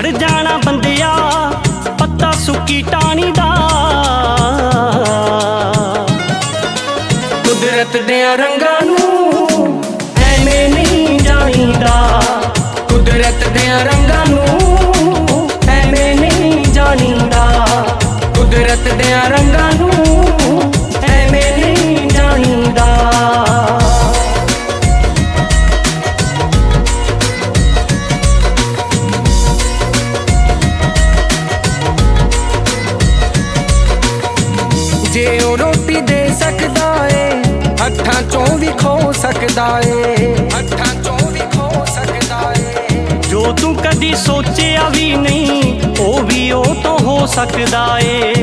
ਹੜ ਜਾਣਾ ਬੰਦਿਆ ਪੱਤਾ ਸੁੱਕੀ ਟਾਣੀ ਦਾ। ਕੁਦਰਤ ਦੇ ਰੰਗਾਂ ਨੂੰ ਐਵੇਂ ਨਹੀਂ ਜਾਣੀਦਾ, ਕੁਦਰਤ ਦੇ ਰੰਗਾਂ ਨੂੰ ਐਵੇਂ ਨਹੀਂ ਜਾਣੀਦਾ, ਕੁਦਰਤ ਦੇ ਰੰਗਾਂ ਨੂੰ ਐਵੇਂ ਨਹੀਂ ਜਾਣੀਦਾ। ਜੇ ਉਹ ਰੋਟੀ ਦੇ ਸਕਦਾ ਏ ਹੱਥਾਂ ਚੋਂ ਵੀ ਖੋ ਸਕਦਾ ਏ, ਹੱਥਾਂ ਚੋਂ ਵੀ ਖੋ ਸਕਦਾ ਏ। ਜੋ ਤੂੰ ਕਦੀ ਸੋਚਿਆ ਵੀ ਨਹੀਂ ਉਹ ਵੀ ਉਹ ਤੋਂ ਹੋ ਸਕਦਾ ਏ।